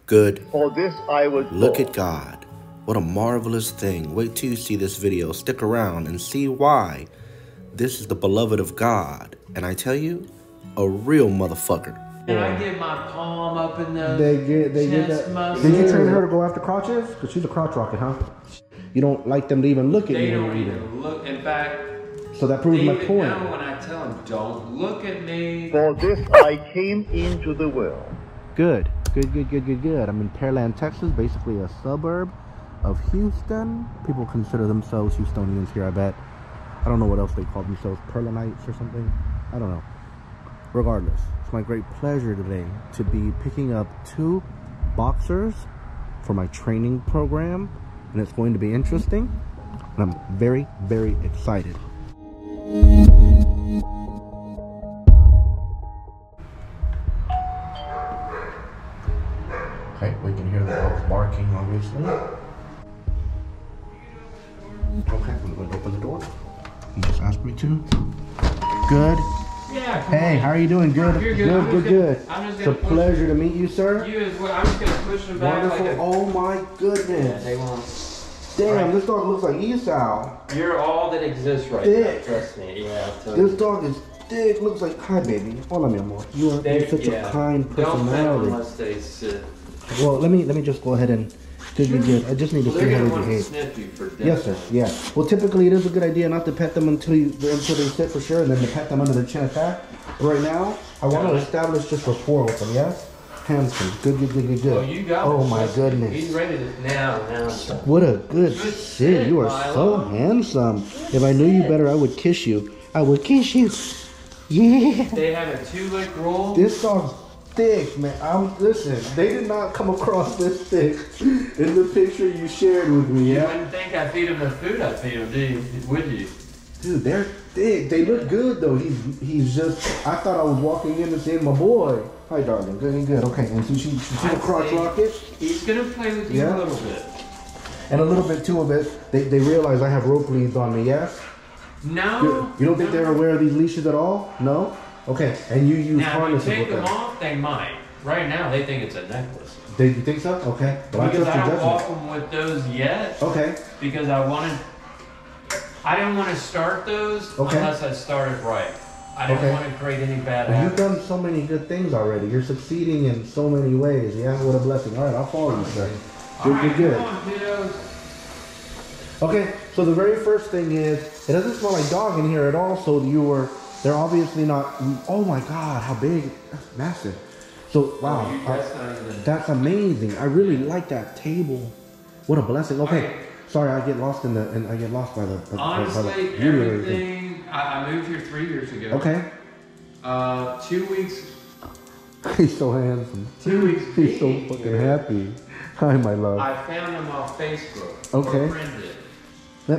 Good. For this I was Look born. at God. What a marvelous thing. Wait till you see this video. Stick around and see why this is the beloved of God. And I tell you, a real motherfucker. And I get my palm up in the They get that. muscle. Did you train her to go after crotches? Because she's a crotch rocket, huh? You don't like them to even look at They you. don't even look. In fact, so that proves they my even point. know when I tell them, don't look at me. For this I came into the world. Good. I'm in Pearland, Texas, basically a suburb of Houston. People consider themselves Houstonians here, I bet. I don't know what else they call themselves, Pearlandites or something. I don't know. Regardless, it's my great pleasure today to be picking up 2 boxers for my training program, and it's going to be interesting, and I'm very, very excited. Okay, we can hear the dogs barking, obviously. Okay, I'm going to open the door. He just asked me to. Good. Yeah. Hey, how are you doing? Good. You're good. Good. I'm just It's a gonna pleasure to meet you, sir. You as well. I'm just gonna push them back. Wonderful. Like Oh my goodness. Yeah, they won't. Damn, this dog looks like Esau. You're all that exists right Thick. now. Trust me. Yeah. I'll tell you. This dog is thick. Looks like, hi baby. Hola, mi amor. You're such a kind Don't pet them personality. unless they sit. Well, let me just go ahead and good. I just need to Well, see they're how gonna they want to behave. sniff you for death. Yes, sir. Yeah. Well, typically it is a good idea not to pet them until they sit for sure, and then to pet them under their chin attack. But right now, I want to establish just rapport with them. Yes. Handsome. Good. Oh, you got Oh him. my goodness. He's ready to now. What a good shit. You are so handsome. If I knew you better, I would kiss you. I would kiss you. Yeah. They have a 2-lick roll. This dog's thick, man. Listen, they did not come across this thick in the picture you shared with me. You Yeah. wouldn't think I feed him the food I feed him, do you? Would you? Dude, they're thick. They look good though. He's just. I thought I was walking in and seeing my boy. Hi, darling. Good. Okay. And so she's a crotch rocket. He's gonna play with you a little bit. And a little bit too of it. They realize I have rope leads on me. Yes. No. You don't think they're aware of these leashes at all? No. Okay. And you use Now, if harnesses you take with them them. off, they might. Right now, they think it's a necklace. You think so? Okay. But Because I I trust your don't walk judgment. them with those yet. Okay. Because I don't want to start those unless I start it right. I don't want to create any bad Well, you've habits. done so many good things already. You're succeeding in so many ways. Yeah, what a blessing. All right, I'll follow you, sir. Good. Come on, kiddos. Okay, so the very first thing is, it doesn't smell like dog in here at all, so they're obviously not, oh my God, how big, that's massive. So, wow, that's amazing. I really like that table. What a blessing. Okay, sorry, I get lost by the Honestly, everything, I moved here 3 years ago. Okay. 2 weeks. He's so handsome. 2 weeks. He's so fucking happy. Hi, my love. I found him off Facebook. Okay. A friend did.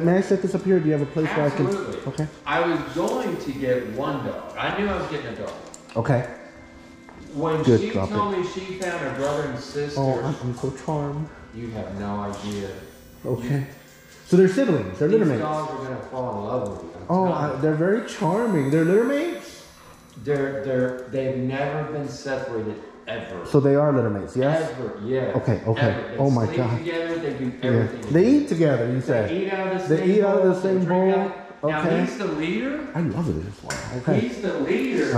May I set this up here? Do you have a place Absolutely. where I can? Okay. I was going to get one dog. I knew I was getting a dog. Okay. When Good, she drop told me she found her brother and sister, Oh, I'm so charmed. you have no idea. Okay. So they're siblings. They're litter These mates. dogs are gonna fall in love with you. They're very charming. They're litter mates. They've never been separated ever. So they are litter mates, yes? Ever, yeah. Okay. Ever. They Oh my sleep God. together. They do Yeah. everything. They eat together. You said. They eat out of the They same eat out of the bowl, same they drink bowl. out- Now Okay. he's the leader. I love this one. Okay. He's the leader.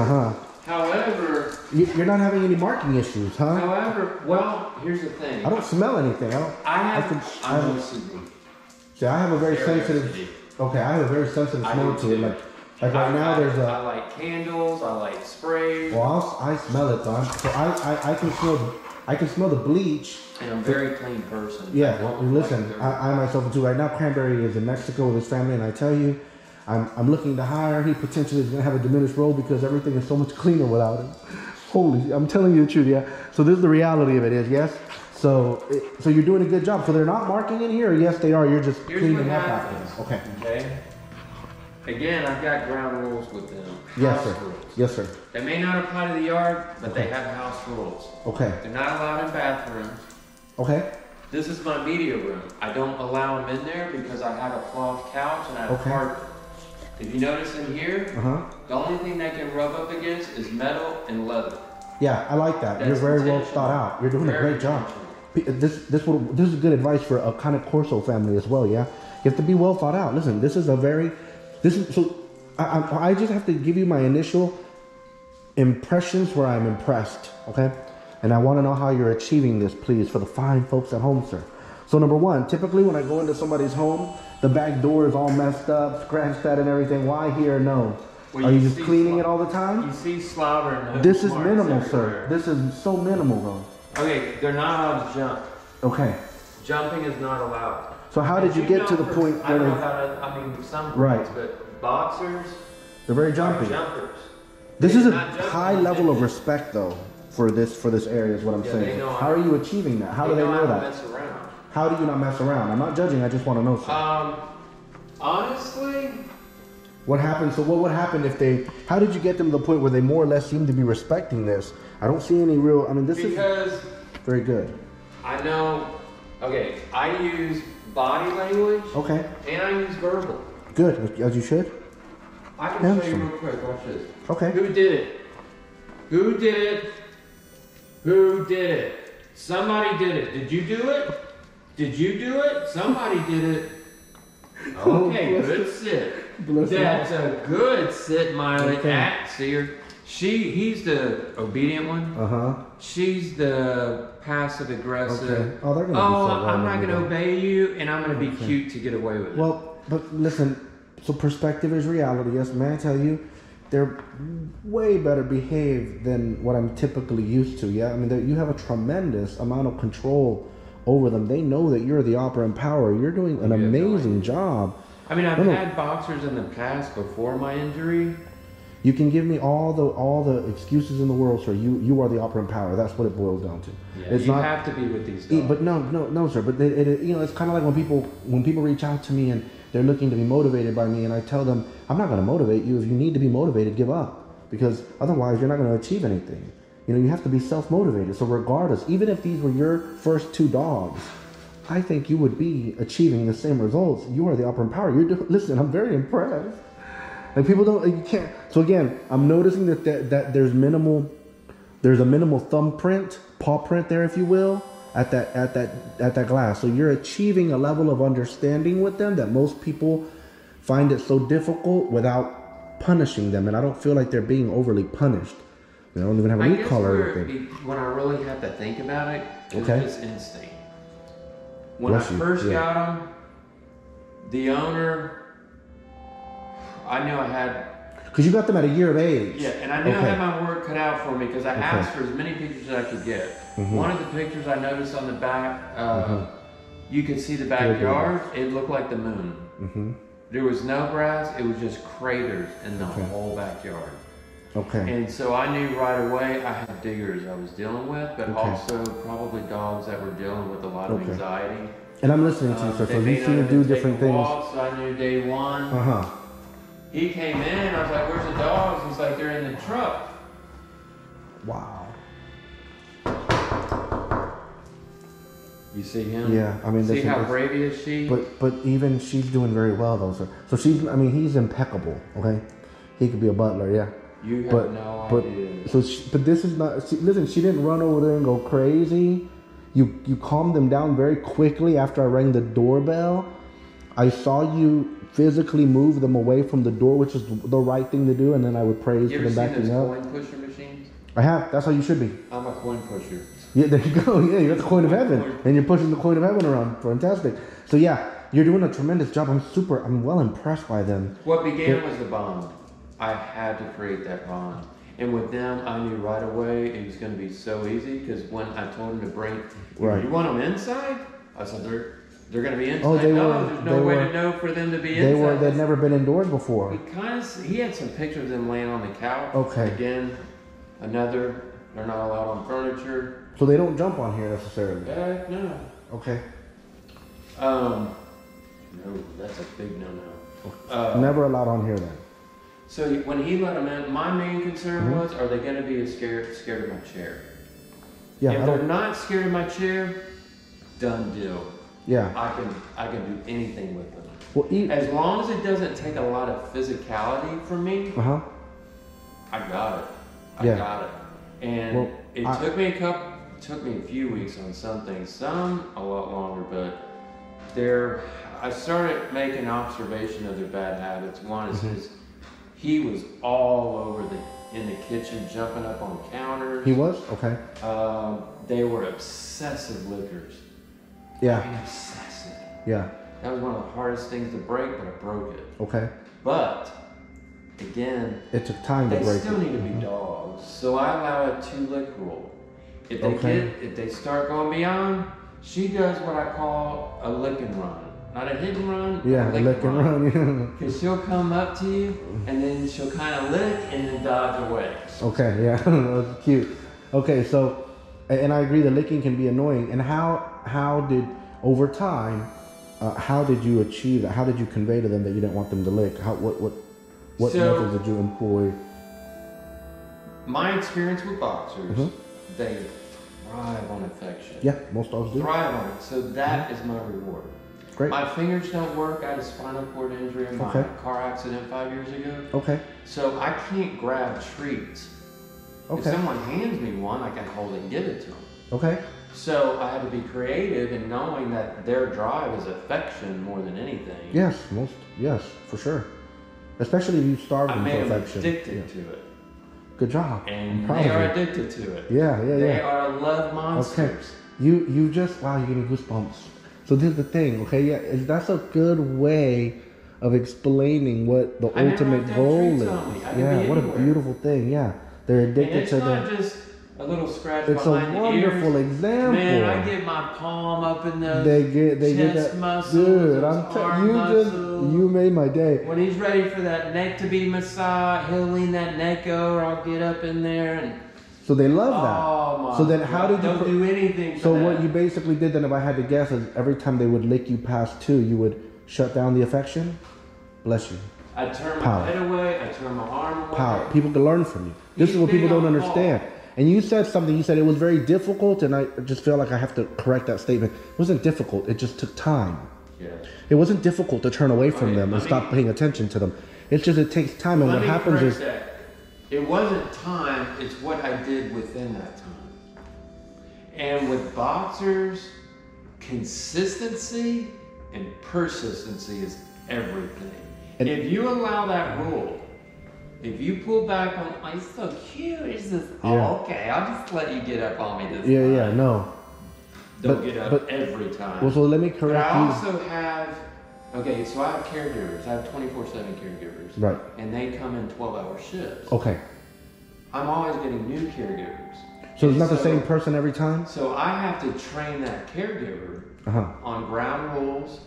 However, You're not having any marking issues, huh? well, here's the thing. I don't smell anything. I'm OCD. See, I have a very Very sensitive. OCD. Okay, I have a very sensitive I smell do to it. too. Like right now, there's I a. like candles. I like sprays. Well, I smell it though. So I can smell. I can smell the bleach. And I'm a very clean person. Yeah. Well, listen, I myself too. Right now, Cranberry is in Mexico with his family, and I tell you, I'm looking to hire. He potentially is going to have a diminished role because everything is so much cleaner without him. Holy, I'm telling you the truth. Yeah. So this is the reality of it. Is yes. So you're doing a good job. So they're not marking in here. Or yes, they are. You're just cleaning up after them. Okay. Okay. Again, I've got ground rules with them. Yes, House sir. rules. Yes, sir. They may not apply to the yard, but they have house rules. Okay. They're not allowed in bathrooms. Okay. This is my media room. I don't allow them in there because I have a cloth couch and I have carpet. If you notice in here, the only thing they can rub up against is metal and leather. Yeah, I like that. That's You're very well intentional. thought out. You're doing a Very great job. This is good advice for a kind of Corso family as well. Yeah, you have to be well thought out. Listen, I just have to give you my initial impressions where I'm impressed. Okay, and I want to know how you're achieving this, please, for the fine folks at home, sir. So number one, typically when I go into somebody's home, the back door is all messed up, scratched at and everything. Why here? No. Well, are you just cleaning it all the time? You see slobber and this is minimal, sir. This is so minimal, though. Okay, they're not allowed to jump. Okay. Jumping is not allowed. So how did you get to the point where I don't know how to, I mean, some right, but boxers, they're very jumpy. Jumpers. This is a high level of respect, though, for this area is what I'm saying. How are you achieving that? How do they know that? Mess around. How do you not mess around? I'm not judging. I just want to know, sir. Honestly. What happened? So what would happen if they? How did you get them to the point where they more or less seem to be respecting this? I don't see any real. I mean, this is very good. I know. Okay, I use body language. Okay. And I use verbal. Good, as you should. I can show you real quick. Watch this. Okay. Who did it? Who did it? Who did it? Somebody did it. Did you do it? Did you do it? Somebody did it. Okay, good sit. That's a good sit, Miley. Okay. See her. He's the obedient one. She's the passive aggressive. Okay. Oh, they're gonna be so I'm not gonna obey you, and I'm gonna be cute to get away with it. Well, but listen. So perspective is reality. Yes, man. I tell you, they're way better behaved than what I'm typically used to. Yeah, I mean, you have a tremendous amount of control over them. They know that you're the operant power. You're doing an amazing job. I mean, I've had boxers in the past before my injury. You can give me all the excuses in the world, sir. You are the operant power. That's what it boils down to. Yeah, you have to be with these dogs. But no, sir. But it's kind of like when people reach out to me and they're looking to be motivated by me, and I tell them I'm not going to motivate you. If you need to be motivated, give up, because otherwise you're not going to achieve anything. You have to be self-motivated. So regardless, even if these were your first 2 dogs, I think you would be achieving the same results. You are the operant power. Listen, I'm very impressed. Like, people don't, you can't. So again, I'm noticing that there's a minimal thumbprint, paw print there, if you will, at that glass. So you're achieving a level of understanding with them that most people find it so difficult without punishing them. And I don't feel like they're being overly punished. They don't even have a meat collar or anything. When I really have to think about it, it's just instinct. When Bless I first got them, the owner, I knew I had... Because you got them at a year of age. Yeah, and I knew I had my work cut out for me because I asked for as many pictures as I could get. One of the pictures I noticed on the back, you could see the backyard. It looked like the moon. There was no grass. It was just craters in the whole backyard. Okay. And so I knew right away I had diggers I was dealing with, but also probably dogs that were dealing with a lot of anxiety. And I'm listening to you, sir. So you see them do different things. So I knew day one. He came in, I was like, "Where's the dogs?" He's like, "They're in the truck." Wow. You see him? Yeah, I mean, see how brave he is. She. But even she's doing very well though, sir. So he's impeccable. Okay, he could be a butler. Yeah. You have no idea. But this is not. Listen, she didn't run over there and go crazy. You calmed them down very quickly after I rang the doorbell. I saw you physically move them away from the door, which is the right thing to do, and then I would praise for them backing up. You ever seen those coin pusher machines? I have. That's how you should be. I'm a coin pusher. Yeah, there you go. Yeah, you're at the coin of heaven, and you're pushing the coin of heaven around. Fantastic. So yeah, you're doing a tremendous job. I'm well impressed by them. What began was the bond. I had to create that bond. And with them, I knew right away it was going to be so easy, because when I told them to bring, you want them inside? I said, they're going to be inside. Oh, there's no way to know for them to be inside. They'd never been indoors before. He had some pictures of them laying on the couch. Okay. Again, they're not allowed on furniture. So they don't jump on here necessarily? No. Okay. No, that's a big no-no. Never allowed on here then? So when he let them in, my main concern was, are they going to be scared of my chair? Yeah. If they're not scared of my chair, done deal. Yeah. I can do anything with them. Well, as long as it doesn't take a lot of physicality from me, I got it. I got it. And took me a few weeks on some things, some a lot longer, but I started making observation of their bad habits. One is he was all over in the kitchen, jumping up on counters. He was? Okay. They were obsessive lickers. Yeah. I mean, obsessive. Yeah. That was one of the hardest things to break, but I broke it. Okay. But again, it took time to break it. They still need to be dogs, so I allow a 2-lick rule. If they start going beyond, she does what I call a lick and run. Not a hit and run, yeah, a lick and run. Because she'll come up to you, and then she'll kind of lick and then dodge away. Okay, yeah, that's cute. Okay, so, and I agree, the licking can be annoying. And how did, over time, how did you achieve that? How did you convey to them that you didn't want them to lick? What methods did you employ? My experience with boxers, they thrive on affection. Yeah, most dogs do. Thrive on it. So that is my reward. Great. My fingers don't work. I had a spinal cord injury in my car accident 5 years ago. Okay. So I can't grab treats. Okay. If someone hands me one, I can hold it and give it to them. Okay. So I had to be creative in knowing that their drive is affection more than anything. Yes, yes, for sure. Especially if you starve them to affection. I made them addicted to it. Good job. And they are addicted to it. Yeah. They are love monsters. Okay. You just, wow, you're getting goosebumps. So this is the thing, okay? Yeah, that's a good way of explaining what the ultimate goal is. Yeah, what a beautiful thing. Yeah, they're addicted to the. It's not just a little scratch it's behind the ears. It's a wonderful example. Man, I get my palm up in the they get that muscles, dude. You made my day. When he's ready for that neck to be massaged, he'll lean that neck over. I'll get up in there and. So they love that. Oh my so then, how did you? Don't do anything. So what you basically did then, if I had to guess, is every time they would lick you past 2, you would shut down the affection. Bless you. I turn my head away. I turn my arm away. Power. People can learn from you. This is what people don't understand. And you said something. You said it was very difficult, and I just feel like I have to correct that statement. It wasn't difficult. It just took time. Yeah. It wasn't difficult to turn away from them and stop paying attention to them. It's just it takes time, and what happens is. It wasn't time, it's what I did within that time. And with boxers, consistency and persistency is everything. And if you allow that rule, if you pull back on, oh, he's so cute, it's just, okay, I'll just let you get up on me this time. Yeah, no. Don't get up every time. Well, so let me correct you. I also have, okay, so I have caregivers. I have 24/7 caregivers. Right. And they come in 12-hour shifts. Okay. I'm always getting new caregivers. So it's not the same person every time? So I have to train that caregiver on ground rules,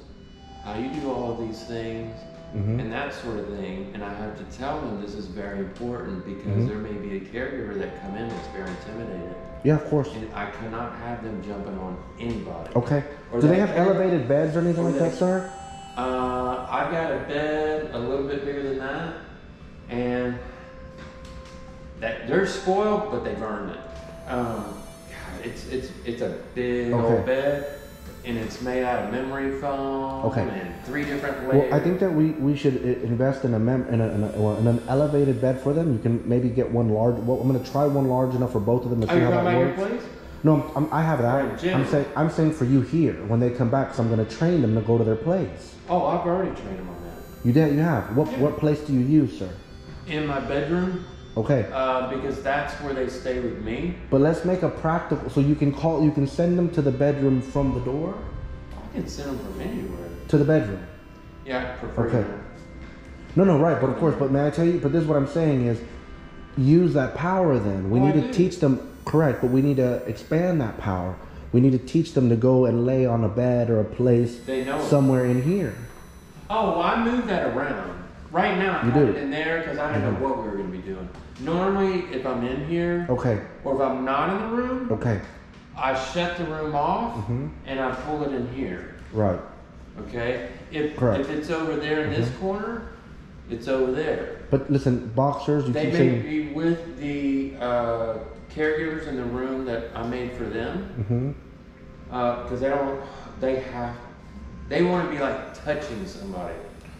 how you do all of these things, and that sort of thing. And I have to tell them this is very important because there may be a caregiver that come in that's very intimidated. Yeah, of course. And I cannot have them jumping on anybody. Okay. Do they have elevated beds or anything like that, sir? I've got a bed a little bit bigger than that, and they're spoiled, but they've earned it. God, it's a big old bed, and it's made out of memory foam and 3 different layers. Well, I think that we should invest in an elevated bed for them. You can maybe get one large. Well, I'm going to try one large enough for both of them to see how that works. Your place? No, I have that. I'm saying for you here when they come back, because I'm going to train them to go to their place. Oh, I've already trained them on that. You did? You have? What place do you use, sir? In my bedroom. Okay. Because that's where they stay with me. But let's make a practical. So you can send them to the bedroom from the door. I can send them from anywhere. To the bedroom. Yeah, I prefer. Okay. No, right. But of course. But may I tell you? But this is what I'm saying is, use that power. Then we need to teach them. Correct. But we need to expand that power. We need to teach them to go and lay on a bed or a place somewhere in here. Oh, well, I moved that around. Right now, I have it in there because I didn't know what we were going to be doing. Normally, if I'm in here, or if I'm not in the room, I shut the room off and I pull it in here. Right. Okay? If it's over there in this corner, it's over there. But listen, boxers, they may be with the caregivers in the room that I made for them. Because they want to be like touching somebody.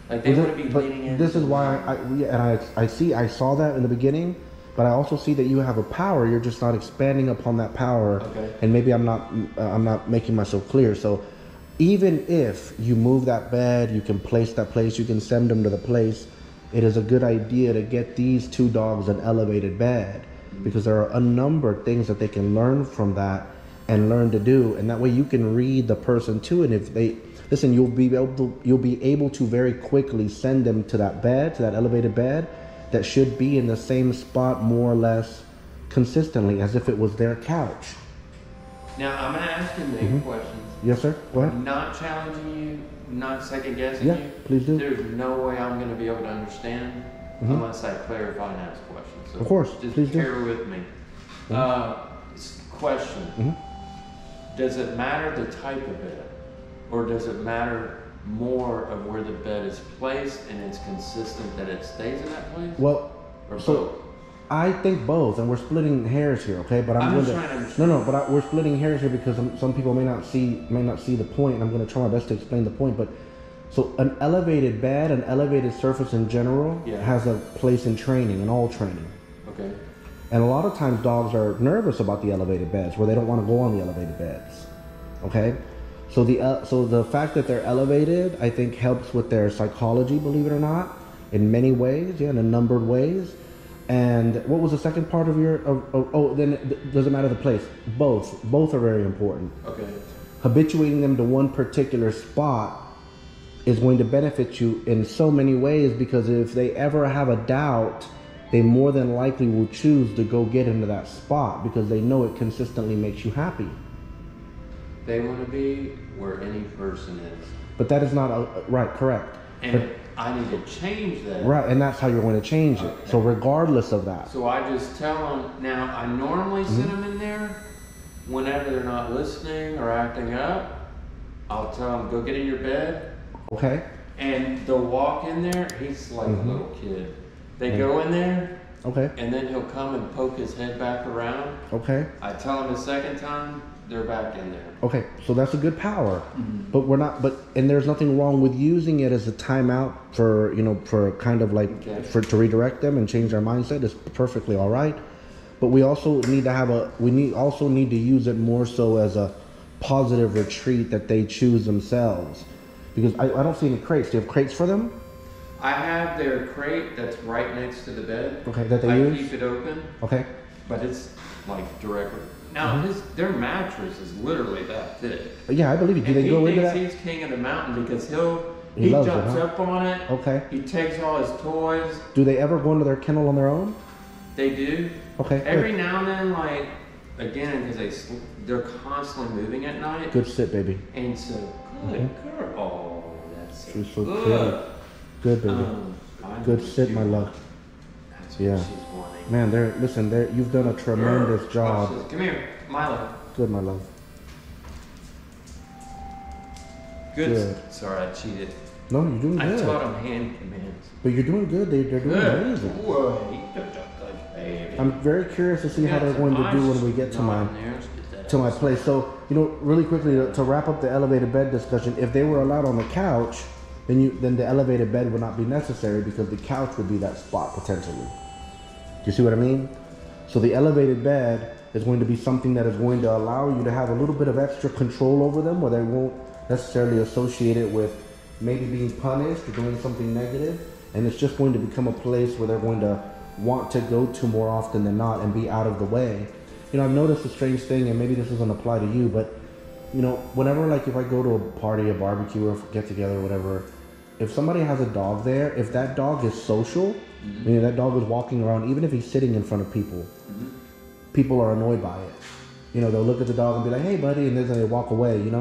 Like they want to be leaning in. This is why I saw that in the beginning, But I also see that you have a power. You're just not expanding upon that power. Okay. And maybe I'm not making myself clear. So even if you move that bed, you can place that place, you can send them to the place, it is a good idea to get these two dogs an elevated bed, because there are a number of things that they can learn from that and learn to do. And that way you can read the person too. And if they listen, you'll be able to very quickly send them to that bed, to that elevated bed that should be in the same spot more or less consistently, as if it was their couch. Now, I'm going to ask you many questions. Yes, sir. Go ahead. I'm not challenging you, not second guessing Yeah, you. please do. There's no way I'm going to be able to understand unless I clarify and ask questions. So Of course, just please do. bear with me. Question. Does it matter the type of bed? Or does it matter more of where the bed is placed and it's consistent that it stays in that place? Well, Or so both? I think both, and we're splitting hairs here, okay? But I'm going just to trying to understand. no, but we're splitting hairs here because some people may not see the point, and I'm going to try my best to explain the point. But so an elevated bed, an elevated surface in general, Yeah. has a place in training, in all training. Okay. And a lot of times dogs are nervous about the elevated beds, where they don't want to go on the elevated beds. Okay? So the fact that they're elevated, I think, helps with their psychology, believe it or not, in many ways, in a numbered ways. And what was the second part of your, then it doesn't matter the place. Both are very important. Okay. Habituating them to one particular spot is going to benefit you in so many ways, because if they ever have a doubt, they more than likely will choose to go get into that spot because they know it consistently makes you happy. They want to be where any person is. But that is not right, correct. And But, I need to change that. right, and that's how you're going to change it. Okay. So regardless of that. So I just tell them, now I normally send them in there whenever they're not listening or acting up. I'll tell them, go get in your bed. Okay. And they'll walk in there, he's like a little kid. They go in there, Okay. and then he'll come and poke his head back around. Okay. I tell him the second time, they're back in there. Okay, so that's a good power, and there's nothing wrong with using it as a timeout for kind of like to redirect them and change their mindset. It's perfectly all right, but we also need to use it more so as a positive retreat that they choose themselves, because I don't see any crates. Do you have crates for them? I have their crate that's right next to the bed. Okay, that they I use? keep it open, Okay. but it's like directly. Now their mattress is literally that thick. Yeah, I believe you. Do they go into that? He thinks he's king of the mountain because he He loves it, jumps huh? up on it. Okay. He takes all his toys. Do they ever go into their kennel on their own? They do. Okay. Every Good. now and then, like, again, because they're constantly moving at night. Good sit, baby. And so, good girl. Oh, that's so She's so good. Good, baby. I Good know sit, you my want. love. That's Yeah. what she's wanting. Man, you've done a tremendous Watch job. this. Come here, Milo. Good, my love. Good. Good. Sorry, I cheated. No, you're doing I good. taught him hand commands. But you're doing good. They're doing Good. amazing. Whoa, he picked up like baby. I'm very curious to see how they're going to do when we get to my place. So, really quickly to wrap up the elevated bed discussion, if they were allowed on the couch, then the elevated bed would not be necessary, because the couch would be that spot potentially. Do you see what I mean? So the elevated bed is going to be something that is going to allow you to have a little bit of extra control over them, where they won't necessarily associate it with maybe being punished or doing something negative. And it's just going to become a place where they're going to want to go to more often than not and be out of the way. I've noticed a strange thing, and maybe this doesn't apply to you, but whenever, like, if I go to a party, a barbecue, or get together or whatever, if somebody has a dog there, if that dog is social, meaning that dog is walking around, even if he's sitting in front of people, people are annoyed by it. They'll look at the dog and be like, hey buddy, and then they walk away,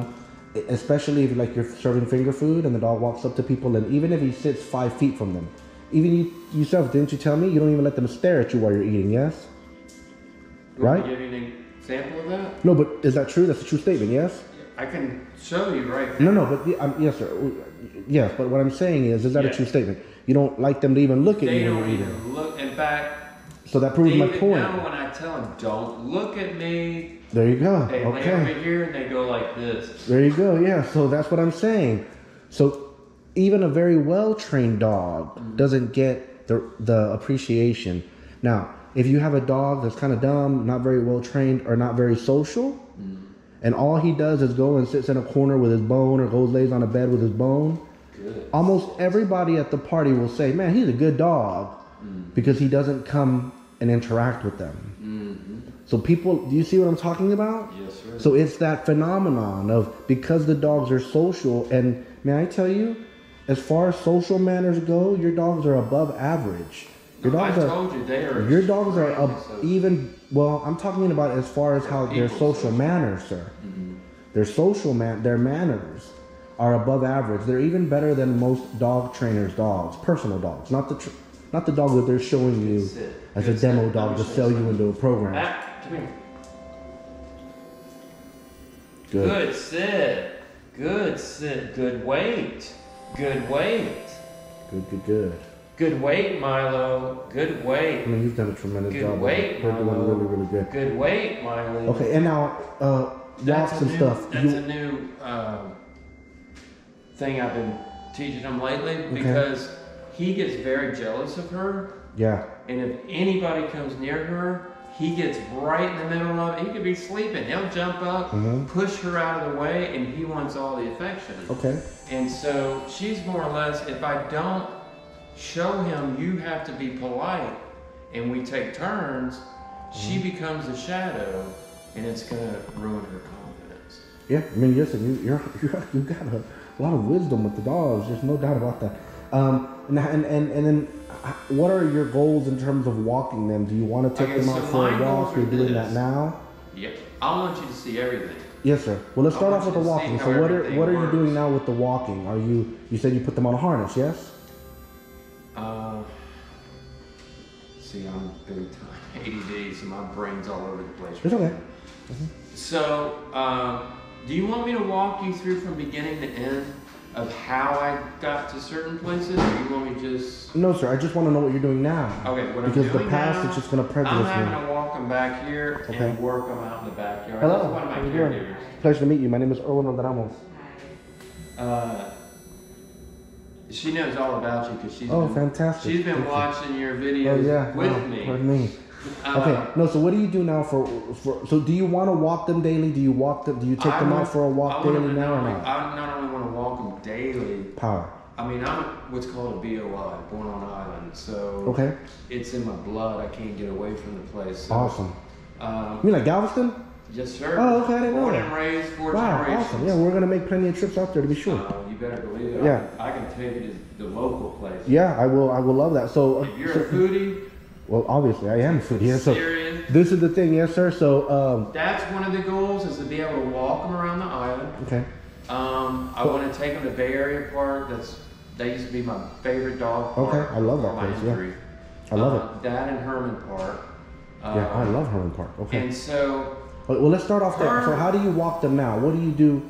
especially if you're serving finger food and the dog walks up to people, and even if he sits 5 feet from them, even you yourself, didn't you tell me you don't even let them stare at you while you're eating? Yes. Right? Can you give me an example of that? No, but is that true? That's a true statement, yes? I can show you right now. No, but yes, sir. Yes, but what I'm saying is that a true statement? You don't like them to even look at They you don't when you're eating. even look. In fact, So that proves my even point. now when I tell them, don't look at me, There you go. they lay over Okay. here and they go like this. There you go. Yeah. So that's what I'm saying. So even a very well-trained dog doesn't get the appreciation. Now, if you have a dog that's kind of dumb, not very well trained, or not very social, and all he does is go and sits in a corner with his bone, or goes lays on a bed with his bone, almost everybody at the party will say, man, he's a good dog, because he doesn't come and interact with them. So people, do you see what I'm talking about? Yes, sir. So it's that phenomenon of, because the dogs are social, and may I tell you, as far as social manners go, your dogs are above average. Your dogs Your dogs are even, well, I'm talking about as far as how their social manners, sir. Their manners are above average. They're even better than most dog trainers' dogs, personal dogs, not the dog that they're showing you as a demo dog to sell you into a program. Come here. Good sit. Good sit. Good weight. Good weight. Good. Good weight, Milo. Good weight. I mean, you've done a tremendous job. Good weight, Milo. Really good. Good weight, Milo. Okay, and now walks and stuff. That's a new thing I've been teaching him lately, because he gets very jealous of her. Yeah. And if anybody comes near her, he gets right in the middle of it. He could be sleeping. He'll jump up, push her out of the way, and he wants all the affection. Okay. And so she's more or less, if I don't show him you have to be polite and we take turns, she becomes a shadow, and it's going to ruin her confidence. Yeah, I mean, listen, you got a lot of wisdom with the dogs. There's no doubt about that. And then, what are your goals in terms of walking them? Do you want to take them out for a walk? You're doing that now? Yeah, I want you to see everything. Yes, sir. Well, let's start off with the walking. So what are you doing now with the walking? Are you said you put them on a harness, yes? See, I'm big time ADD, so my brain's all over the place. It's okay. So, do you want me to walk you through from beginning to end of how I got to certain places, or you want me just... No, sir. I just want to know what you're doing now. Okay, what I'm doing now... Because the past is just going to prejudice me. I'm having to walk them back here and work them out in the backyard. Hello. That's one of my caregivers. Pleasure to meet you. My name is ErwinValderramos. She knows all about you because fantastic. She's been watching your videos with me. Pardon me. Okay. No. So what do you do now for? So do you want to walk them daily? Do you walk them? Do you take them out for a walk daily now or not? I not only want to walk them daily. Power. I mean, I'm what's called a BOI, born on island. So it's in my blood. I can't get away from the place. So, awesome. You mean like Galveston? Yes, sir. Oh, okay. I didn't know that. Born and raised, 4 generations. generations. Awesome. Yeah, we're gonna make plenty of trips out there to be sure. You better believe it. Yeah. I can take you to the local place. Yeah, I will. I will love that. So if you're a foodie. Well, obviously, I am a foodie. Yeah, so serious. This is the thing, yes, sir. So that's one of the goals, is to be able to walk them around the island. Okay. I want to take them to Bay Area Park. That used to be my favorite dog park. Okay, I love that place. Yeah. I love it. That and Herman Park. Yeah, I love Herman Park. Okay. And so. Well, let's start off there. So how do you walk them now? What do you do?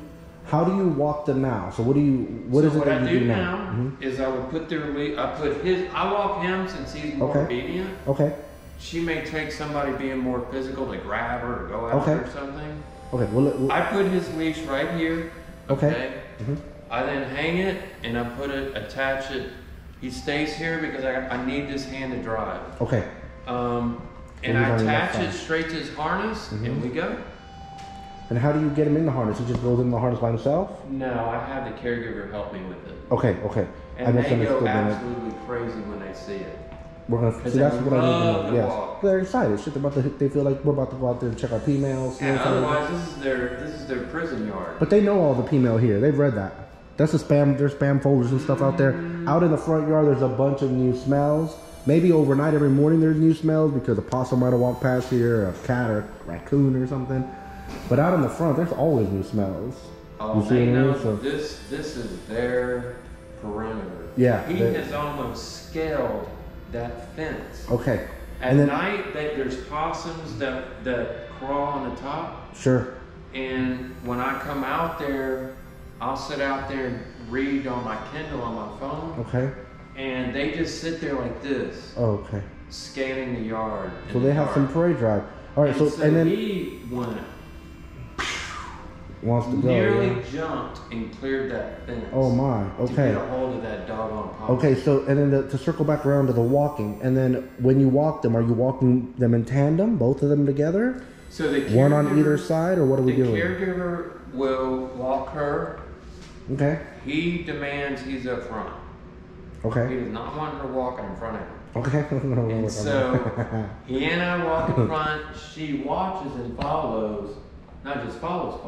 How do you walk them now? So what is it that you do now? Is I would put I walk him since he's more obedient. Okay. She may take somebody being more physical to grab her or go after or something. Okay. Well, I put his leash right here. Okay. I then hang it and I attach it. He stays here because I need this hand to drive. Okay. And I attach it straight to his harness and we go. And how do you get him in the harness? He just goes in the harness by himself? No, I have the caregiver help me with it. Okay. And they go absolutely crazy when they see it. We're gonna see. That's what I need to know. Yes, they're excited. Shit, they feel like we're about to go out there and check our P-mails. Yeah, otherwise this is their prison yard. But they know all the P-mail here. They've read that. That's the spam. There's spam folders and stuff out there. Out in the front yard, there's a bunch of new smells. Maybe overnight, every morning, there's new smells because a possum might have walked past here, or a cat or a raccoon or something. But out in the front, there's always new smells. Oh, you see what I mean? So this is their perimeter. Yeah. He has almost scaled that fence. Okay. At night, there's possums that crawl on the top. Sure. And when I come out there, I'll sit out there and read on my Kindle on my phone. Okay. And they just sit there like this. Oh, okay. Scanning the yard. So they have some parade drive. All right. So he went. wants to go. Nearly jumped and cleared that fence. Oh my, okay. To get a hold of that doggone puppy. Okay, so, and then to circle back around to the walking, and then when you walk them, are you walking them in tandem, both of them together? So the one on either side, or what are we doing? The caregiver will walk her. Okay. He demands he's up front. Okay. He does not want her walking in front of him. Okay. And so he and I walk in front. She watches and follows, not just follows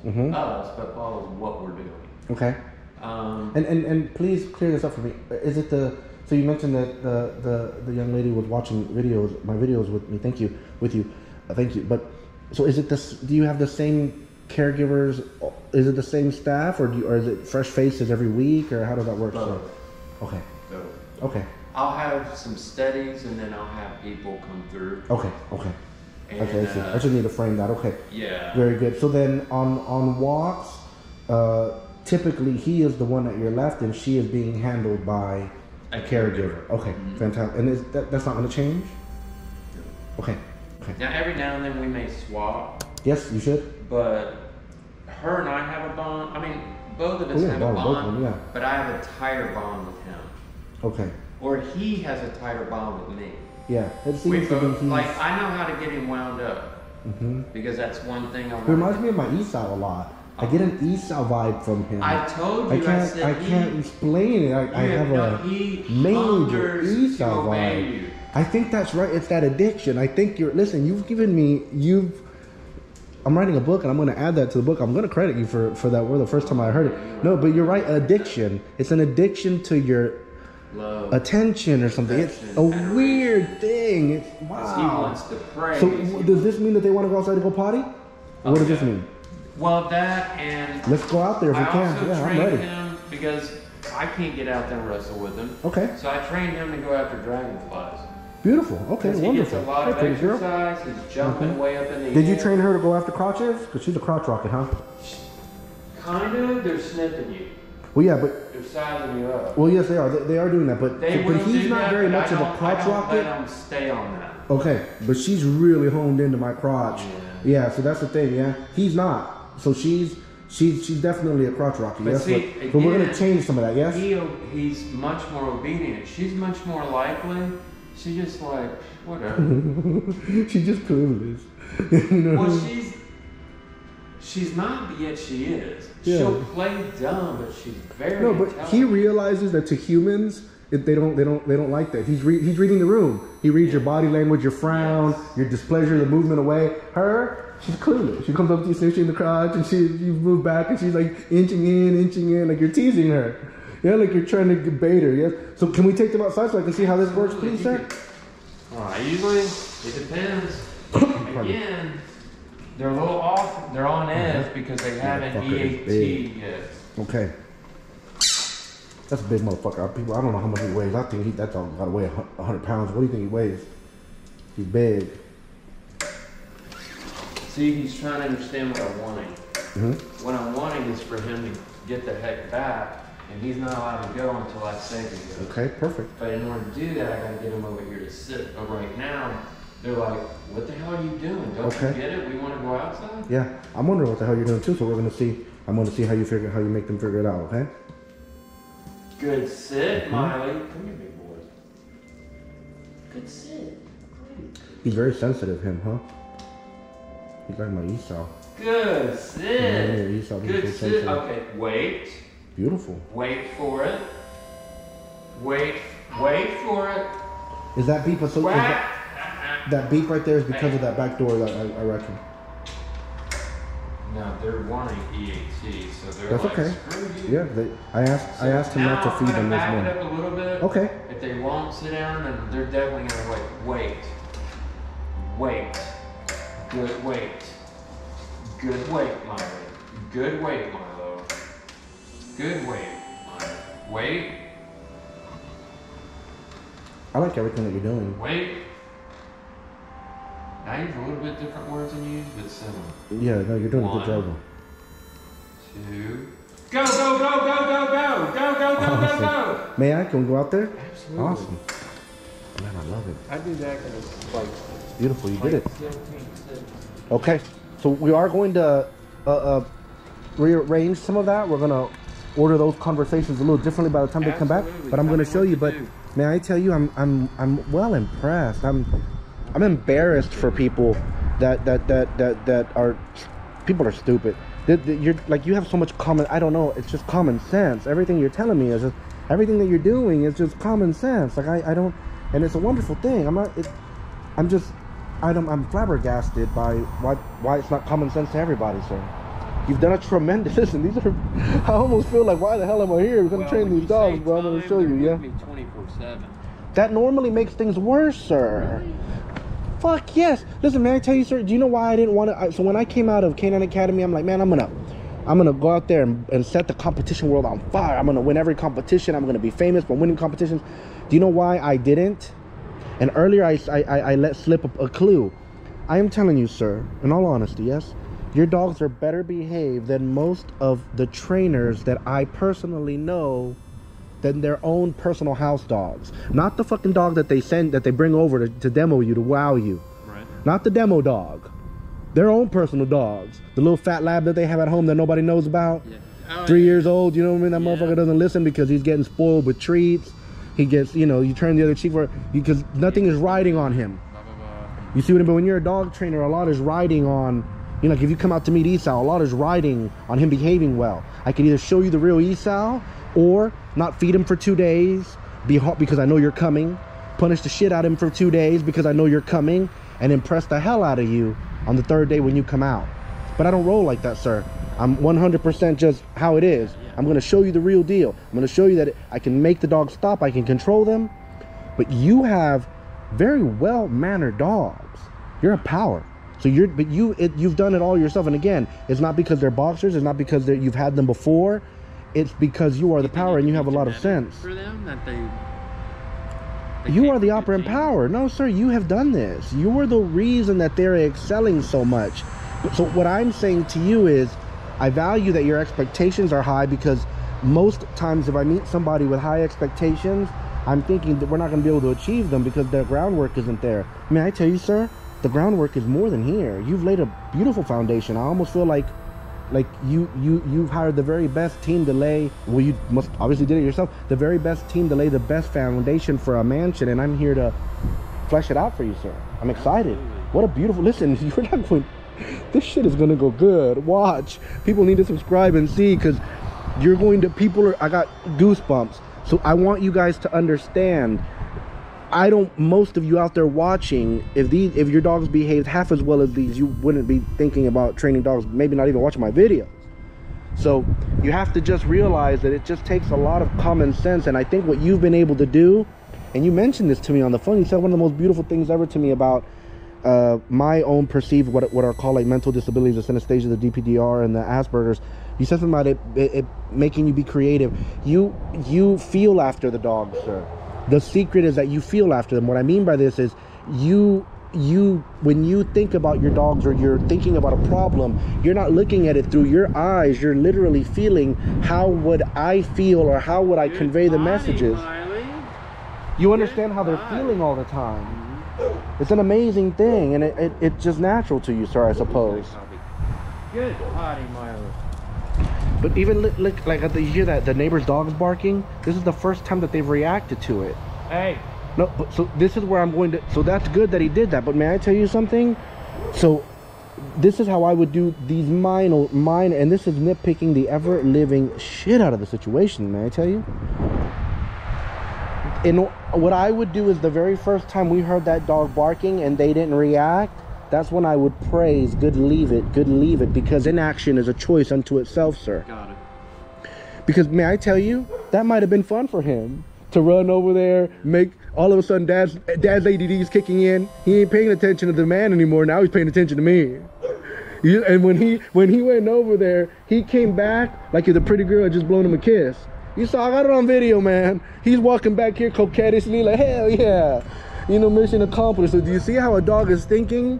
us, but follows what we're doing. Okay. And please clear this up for me. Is it so you mentioned that the young lady was watching my videos with me. Thank you. Thank you. But so is it this? Do you have the same caregivers? Is it the same staff, or is it fresh faces every week, or how does that work? Both. Okay. Both. Okay. I'll have some studies, and then I'll have people come through. Okay. And, okay. I see. I just need to frame that. Okay. Yeah. Very good. So then on walks, typically he is the one at your left, and she is being handled by a caregiver. Okay. Fantastic. And that's not going to change? Okay. Now, every now and then we may swap. Yes, you should. But her and I have a bond. I mean, both of us have a bond. But I have a tighter bond with him. Okay. Or he has a tighter bond with me. Yeah. It seems we both, like, I know how to get him wound up. Because that's one thing I want. It reminds me of my Esau a lot. I get an Esau vibe from him. I told you. I can't explain it. I have a major Esau vibe. I think that's right. It's that addiction. I think listen, I'm writing a book, and I'm going to add that to the book. I'm going to credit you for that word the first time I heard it. No, but you're right. Addiction. It's an addiction to your love, attention, or something. It's a weird thing. It's, wow. He wants to pray. So does this mean that they want to go outside and go potty? What does this mean? Well, that and let's go out there if we can. Also I'm ready. Him because I can't get out there and wrestle with him. Okay. So I trained him to go after dragonflies. Beautiful. Okay, wonderful. He gets a lot of exercise. He's jumping way up in the air. Did you train her to go after crotches? Because she's a crotch rocket, huh? Kind of. They're sniffing you. Well, yeah, but they're sizing you up. Well, yes, they are. They are doing that, but he's not very much of a crotch rocket. Let him stay on that. Okay, but she's really honed into my crotch. Yeah, so that's the thing. Yeah, he's not. So she's definitely a crotch rocket. Yes, but we're gonna change some of that. Yes. He's much more obedient. She's much more likely. She's just like whatever. She's just clueless. Well, she's not, but yet she is. Yeah. She'll play dumb, but she's very. No, but he realizes that to humans, they don't like that. He's reading the room. He reads your body language, your frown, your displeasure, the movement away. Her, she's clueless. She comes up to you, sniffs you in the crotch, and you move back, and she's like inching in, like you're teasing her. Yeah, like you're trying to bait her. Yes. So can we take them outside so I can see how this works, please, sir? Usually it depends. Again, they're a little off. They're on edge because they haven't EAT yet. Okay. That's a big motherfucker. People, I don't know how much he weighs. I think that dog got to weigh 100 pounds. What do you think he weighs? He's big. See, he's trying to understand what I'm wanting. What I'm wanting is for him to get the heck back, and he's not allowed to go until I say he goes. Okay, perfect. But in order to do that, I got to get him over here to sit. But right now, they're like, "What the hell are you doing? Don't you get it? We want to go outside." Yeah, I'm wondering what the hell you're doing too. So we're gonna see. I'm gonna see how you make them figure it out. Okay. Good sit, Miley. Come here, big boy. Good sit. He's very sensitive, him, huh? He's like my Esau. Good sit. Yeah, Esau, good sit. Sensitive. Okay, wait. Beautiful. Wait for it. Wait for it. Is that beep? So that beep right there is because of that back door, that I reckon. No, they're wanting EAT, so they're that's like, okay. Screw you. Yeah, I asked him not to feed them this morning. Back it up a little bit. Okay. If they won't sit down, then they're definitely gonna wait. Good wait. Good wait, Milo. Good wait, Milo. Good wait, Milo. Wait. I like everything that you're doing. Wait. I use a little bit different words than you use, but similar. Yeah, no, you're doing a good job. 2. Go! Go! May I? Can we go out there? Absolutely. Awesome. Man, I love it. I do that kind of like. Beautiful, you did it. Okay, so we are going to rearrange some of that. We're gonna order those conversations a little differently by the time they come back. But I'm gonna show you. But may I tell you, I'm well impressed. I'm embarrassed for people that are, people are stupid. You're like, you have so much common, I don't know, it's just common sense. Everything you're telling me is just, everything that you're doing is just common sense. Like I don't, and it's a wonderful thing. I'm flabbergasted by why it's not common sense to everybody, sir. You've done a tremendous, listen, these are, I almost feel like, why the hell am I here? We're gonna train these dogs, but I'm gonna show you, yeah? 24/7. That normally makes things worse, sir. Really? Fuck yes. Listen, man, I tell you, sir, do you know why I didn't want to? So when I came out of Canine Academy, I'm like, man, I'm gonna go out there and set the competition world on fire. I'm gonna win every competition. I'm gonna be famous for winning competitions. Do you know why I didn't? And earlier I let slip a clue. I am telling you, sir, in all honesty, yes, your dogs are better behaved than most of the trainers that I personally know, than their own personal house dogs. Not the fucking dog that they bring over to demo you, to wow you. Right. Not the demo dog. Their own personal dogs. The little fat lab that they have at home that nobody knows about. Yeah. 3 years old, you know what I mean? That motherfucker doesn't listen because he's getting spoiled with treats. He gets, you know, you turn the other cheek for, because nothing is riding on him. You see what I mean? But when you're a dog trainer, a lot is riding on, you know, like if you come out to meet Esau, a lot is riding on him behaving well. I can either show you the real Esau, or not feed him for 2 days, be hot because I know you're coming, punish the shit out of him for 2 days because I know you're coming, and impress the hell out of you on the 3rd day when you come out. But I don't roll like that, sir. I'm 100% just how it is. I'm going to show you the real deal. I'm going to show you that I can make the dog stop, I can control them. But you have very well-mannered dogs. You're a power. So you've done it all yourself. And again, it's not because they're boxers, it's not because you've had them before. It's because you are the power and you have a lot of sense. For them that you are the operant power. No, sir, you have done this. You are the reason that they're excelling so much. So what I'm saying to you is, I value that your expectations are high, because most times if I meet somebody with high expectations, I'm thinking that we're not going to be able to achieve them because their groundwork isn't there. May I tell you, sir, the groundwork is more than here. You've laid a beautiful foundation. I almost feel like you've hired the very best team to lay, well, you must obviously did it yourself, the very best team to lay the best foundation for a mansion, and I'm here to flesh it out for you, sir. I'm excited. What a beautiful, listen, you're not going, this shit is gonna go good. Watch. People need to subscribe and see, because you're going to, I got goosebumps. So I want you guys to understand, most of you out there watching, if your dogs behaved half as well as these, you wouldn't be thinking about training dogs, maybe not even watching my videos. So you have to just realize that it just takes a lot of common sense. And I think what you've been able to do, and you mentioned this to me on the phone, you said one of the most beautiful things ever to me about my own perceived, what are called like mental disabilities, the synesthesia, the DPDR, and the Asperger's. You said something about it making you be creative. You feel after the dogs, sir. The secret is that you feel after them. What I mean by this is, when you think about your dogs, or you're thinking about a problem, you're not looking at it through your eyes. You're literally feeling, how would I feel, or how would I convey the messages? You understand how they're feeling all the time. It's an amazing thing, and it's just natural to you, sir, I suppose. Good potty, Miley. But even look, like you hear that the neighbor's dog's barking. This is the first time that they've reacted to it. Hey. No, but so this is where I'm going to. So that's good that he did that. But may I tell you something? So this is how I would do these mine, and this is nitpicking the ever living shit out of the situation. May I tell you? And what I would do is, the very first time we heard that dog barking and they didn't react, that's when I would praise, good leave it, because inaction is a choice unto itself, sir. Got it. Because may I tell you, that might have been fun for him to run over there, make all of a sudden dad's ADD is kicking in. He ain't paying attention to the man anymore. Now he's paying attention to me. And when he went over there, he came back like the pretty girl had just blown him a kiss. You saw, I got it on video, man. He's walking back here coquettishly like, hell yeah. You know, mission accomplished. So do you see how a dog is thinking?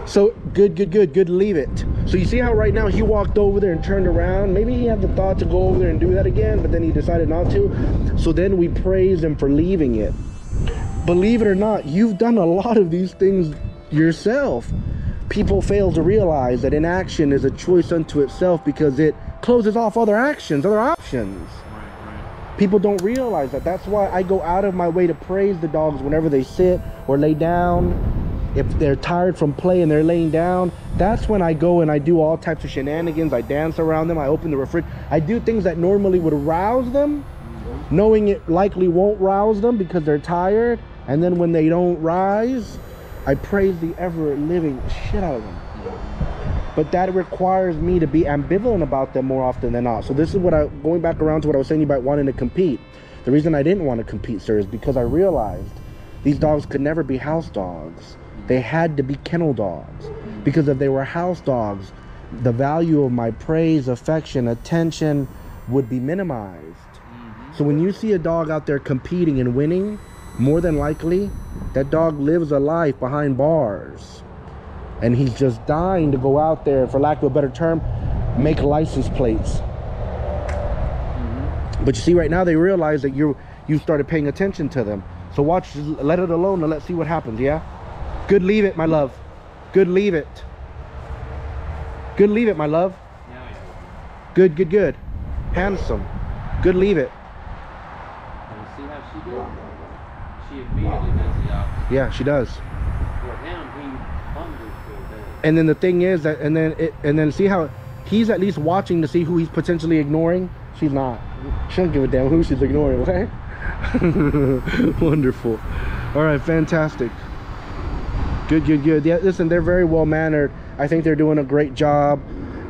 So good, leave it. So you see how right now he walked over there and turned around. Maybe he had the thought to go over there and do that again, but then he decided not to. So then we praised him for leaving it. Believe it or not, you've done a lot of these things yourself. people fail to realize that inaction is a choice unto itself because it closes off other actions, other options. People don't realize that. That's why I go out of my way to praise the dogs whenever they sit or lay down. If they're tired from play and they're laying down, that's when I go and I do all types of shenanigans. I dance around them. I open the refrigerator. I do things that normally would rouse them, knowing it likely won't rouse them because they're tired. And then when they don't rise, I praise the ever-living shit out of them. But that requires me to be ambivalent about them more often than not. So this is what going back around to what I was saying about wanting to compete. The reason I didn't want to compete, sir, is because I realized these dogs could never be house dogs. They had to be kennel dogs. Because if they were house dogs, the value of my praise, affection, attention would be minimized. So when you see a dog out there competing and winning, more than likely, that dog lives a life behind bars. And he's just dying to go out there, for lack of a better term, make license plates. But you see, right now they realize that you started paying attention to them. So watch, just let it alone and let's see what happens, yeah? Good, leave it, my love. Good, leave it. Good, leave it, my love. Good, good, good. Handsome. Good, leave it. See how she did? She immediately does the opposite. Yeah, she does. For him, he hungers for that. And then the thing is that, and then see how he's at least watching to see who he's potentially ignoring. She's not. She don't give a damn who she's ignoring, okay? Wonderful. All right, fantastic. Good, good, good. Yeah, listen, they're very well mannered. I think they're doing a great job.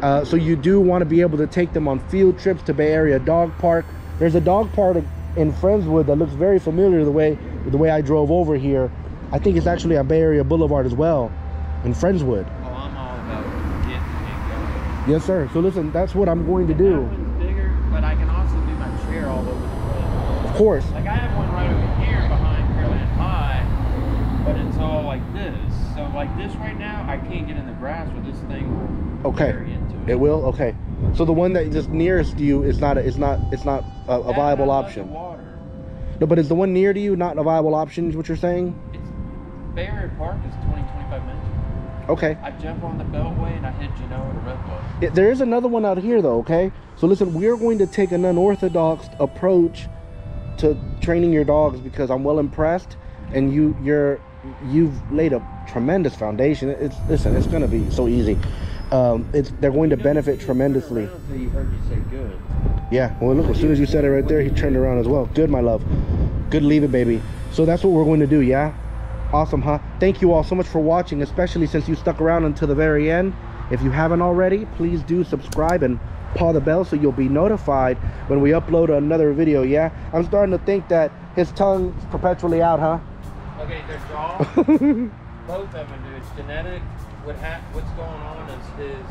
So you do want to be able to take them on field trips to Bay Area Dog Park. There's a dog park in Friendswood that looks very familiar the way I drove over here. I think it's actually on Bay Area Boulevard as well, in Friendswood. Oh, I'm all about getting it going. Yes, sir. So listen, that's what I'm going to do. That one's bigger, but I can also do my chair all over the place. Of course. Like I have one right over here behind Pearland High, but it's all like this. So like this right now, I can't get in the grass with this thing. Okay. Into it. It will. Okay. So the one that just nearest to you is not a viable option. No, but is the one near to you not a viable option? Is what you're saying? It's Bay Area Park is 20-25 minutes. Okay. I jump on the Beltway and I hit Genoa to Redwood. There is another one out here though. Okay. So listen, we're going to take an unorthodox approach to training your dogs because I'm well impressed, and you've laid a tremendous foundation. Listen, it's going to be so easy. They're going to benefit tremendously. Until you heard you say good. Yeah, well look, as soon as you said it right there, he turned around as well. Good, my love. Good, leave it, baby. So that's what we're going to do, yeah? Awesome, huh? Thank you all so much for watching, especially since you stuck around until the very end. If you haven't already, please do subscribe and paw the bell so you'll be notified when we upload another video, yeah? I'm starting to think that his tongue's perpetually out, huh? Okay, their jaw, both of them do. It's genetic. What's going on is his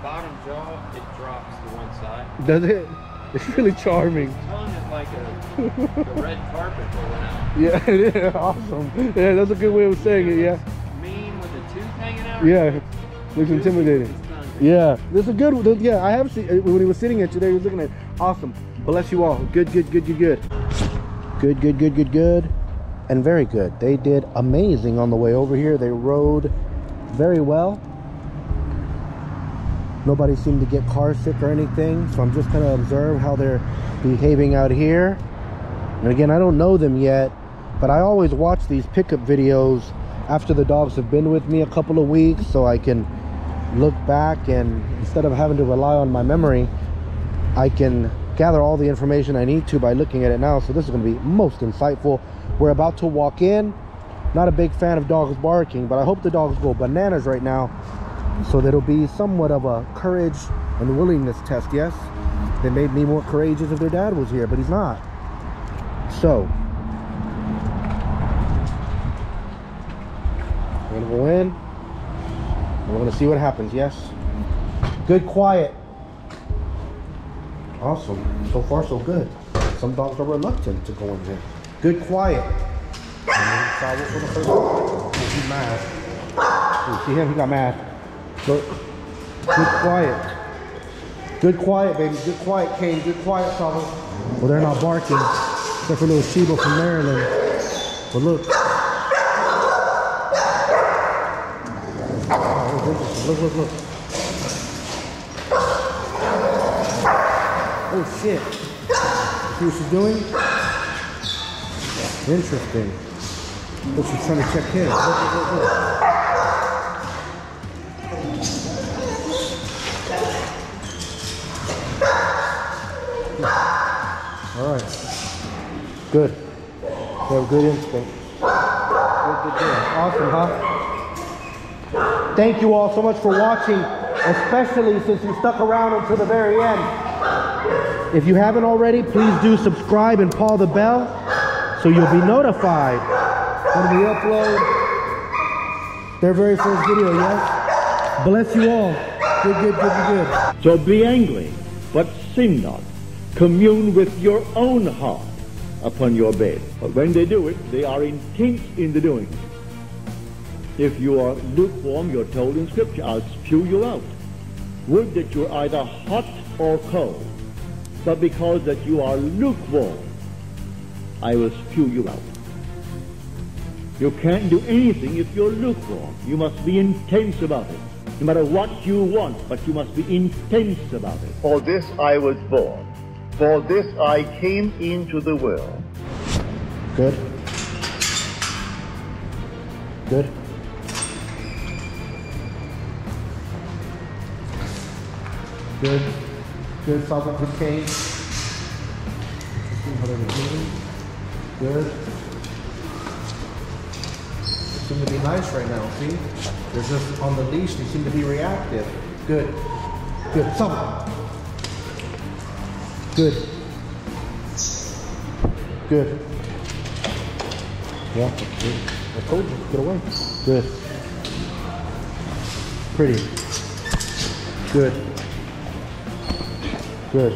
bottom jaw, it drops to one side. Does it? It's really charming. His tongue is like a red carpet rolling out. Yeah, it is. Awesome. Yeah, that's a good way of saying it, yeah. Mean with the tooth hanging out. Yeah, looks intimidating. Yeah, this is a good one. Yeah, I have seen, when he was sitting at you there, he was looking at it. Awesome. Bless you all. Good, good, good, good, good. Good, good, good, good, good. And very good. They did amazing on the way over here. They rode very well. Nobody seemed to get car sick or anything, so I'm just going to observe how they're behaving out here. And again, I don't know them yet, but I always watch these pickup videos after the dogs have been with me a couple of weeks, so I can look back, and instead of having to rely on my memory, I can gather all the information I need to by looking at it now. So this is going to be most insightful. We're about to walk in. Not a big fan of dogs barking, but I hope the dogs go bananas right now, so that it'll be somewhat of a courage and willingness test. Yes, they made me more courageous if their dad was here, but he's not. So we're gonna go in and we're gonna see what happens. Yes, good, quiet. Awesome. So far so good. Some dogs are reluctant to go in there. Good, quiet. For the first time. He's mad. Ooh, see him? He got mad. Look. Good, quiet. Good, quiet, baby. Good, quiet, Kane. Good, quiet, Sabo. Well, they're not barking, except for little Sheba from Maryland. But look. Oh, look. Oh shit. See what she's doing? Interesting. Oh, she's trying to check him. Look. Alright. Good. They have good instinct. Good. Awesome, huh? Thank you all so much for watching, especially since you stuck around until the very end. If you haven't already, please do subscribe and paw the bell so you'll be notified when we upload their very first video, yes? Bless you all. Good. So be angry, but sin not. Commune with your own heart upon your bed. But when they do it, they are intent in the doing. If you are lukewarm, you're told in Scripture, I'll spew you out. Would that you're either hot or cold. But because that you are lukewarm, I will spew you out. You can't do anything if you're lukewarm. You must be intense about it. No matter what you want, but you must be intense about it. For this I was born. For this I came into the world. Good. Good, solve with cane. See how they're moving. Good. They seem to be nice right now, see? They're just on the leash, they seem to be reactive. Good. Solve. Good. Yeah, good. I told you, get away. Good. Pretty. Good. Good.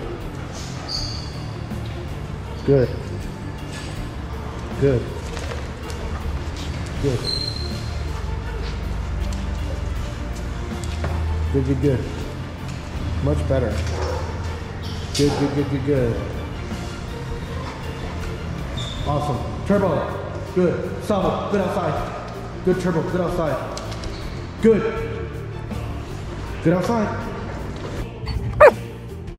Much better. Good. Awesome. Turbo. Good. Solid. Good outside. Good turbo. Good outside. Good outside.